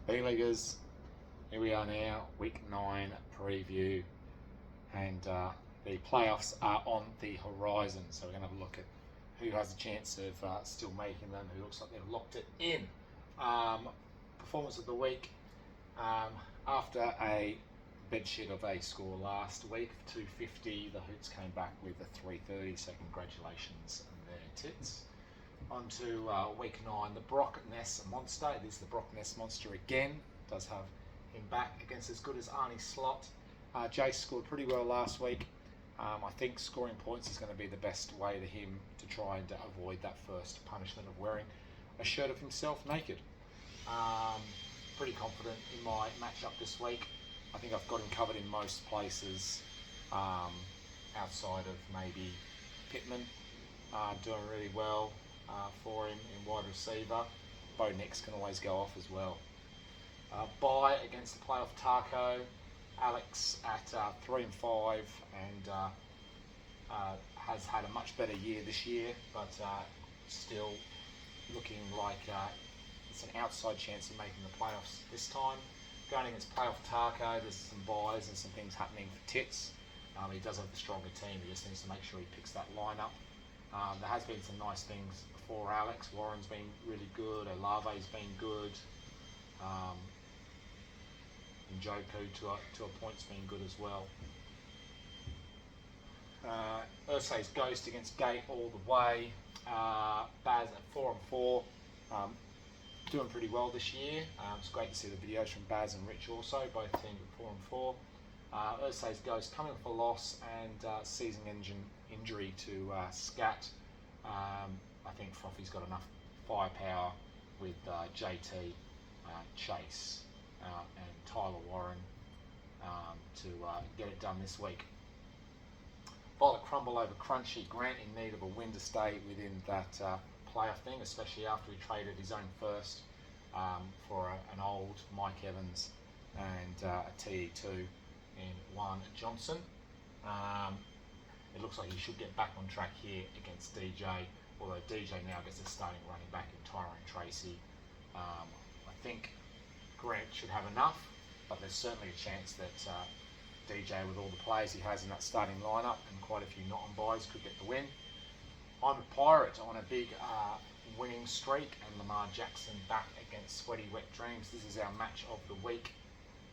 B-Leaguers, here we are now, week 9 preview, and the playoffs are on the horizon, so we're going to have a look at who has a chance of still making them, who looks like they've locked it in. Performance of the week, after a bedsheet of a score last week of 250, the Hoots came back with a 330, so congratulations on their tits. On to week 9, the Brock Ness Monster. This is the Brock Ness Monster again. Does have him back against as good as Arnie Slot. Jace scored pretty well last week. I think scoring points is going to be the best way to him to try and avoid that first punishment of wearing a shirt of himself naked. Pretty confident in my matchup this week. I think I've got him covered in most places, outside of maybe Pittman doing really well for him in wide receiver. Bo Nix can always go off as well. Bye against the playoff Taco. Alex at 3-5 and has had a much better year this year, but still looking like it's an outside chance of making the playoffs this time. Going against playoff Taco, there's some buys and some things happening for Tits. He does have the stronger team, he just needs to make sure he picks that lineup. There has been some nice things for Alex. Warren's been really good, Olave's been good, and Joku to a point's been good as well. Ursay's Ghost against Gate all the way. Baz at 4-4, doing pretty well this year. It's great to see the videos from Baz and Rich also, both teams at 4-4. Ursay's Ghost coming off a loss and season engine injury to Scat. I think Frothy's got enough firepower with JT, Chase and Tyler Warren to get it done this week. Violet Crumble over Crunchy. Grant in need of a win to stay within that playoff thing, especially after he traded his own first for an old Mike Evans and a TE2 in one Johnson. It looks like he should get back on track here against DJ, although DJ now gets a starting running back in Tyrone Tracy. I think Grant should have enough, but there's certainly a chance that DJ, with all the players he has in that starting lineup and quite a few not on buys, could get the win. I'm a Pirate on a big winning streak, and Lamar Jackson back against Sweaty Wet Dreams. This is our match of the week.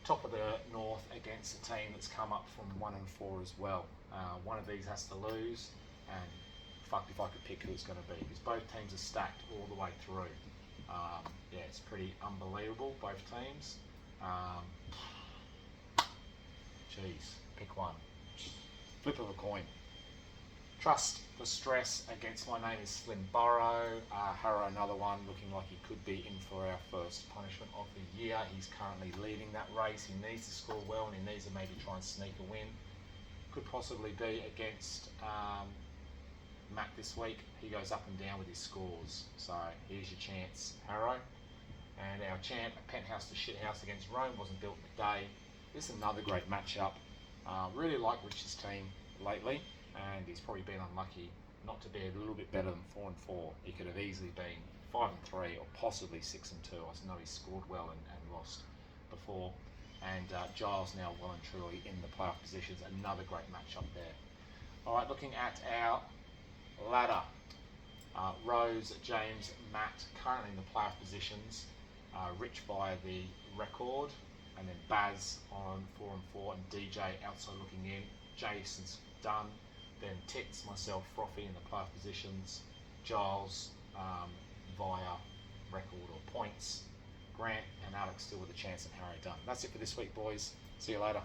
Top of the North against a team that's come up from 1-4 as well. One of these has to lose, and fucked if I could pick who it's going to be, because both teams are stacked all the way through. Yeah, it's pretty unbelievable, both teams. Jeez, pick one. Flip of a coin. Trust the Stress against My Name is Slim Burrow. Harrow, another one, looking like he could be in for our first punishment of the year. He's currently leading that race. He needs to score well, and he needs to maybe try and sneak a win. Could possibly be against Matt this week. He goes up and down with his scores. So here's your chance, Harrow. And our champ, Penthouse to Shithouse against Rome, wasn't built in a day. This is another great matchup. Really like Rich's team lately, and he's probably been unlucky not to be a little bit better than 4-4. He could have easily been 5-3 or possibly 6-2. I know he's scored well and lost before. And Giles now well and truly in the playoff positions. Another great matchup there. All right, looking at our ladder. Rose, James, Matt currently in the playoff positions. Rich via the record, and then Baz on 4-4, and DJ outside looking in. Jason's done. Then Tits, myself, Frothy in the playoff positions. Giles via record or points. Grant and Alex still with a chance, and Harry done. That's it for this week, boys. See you later.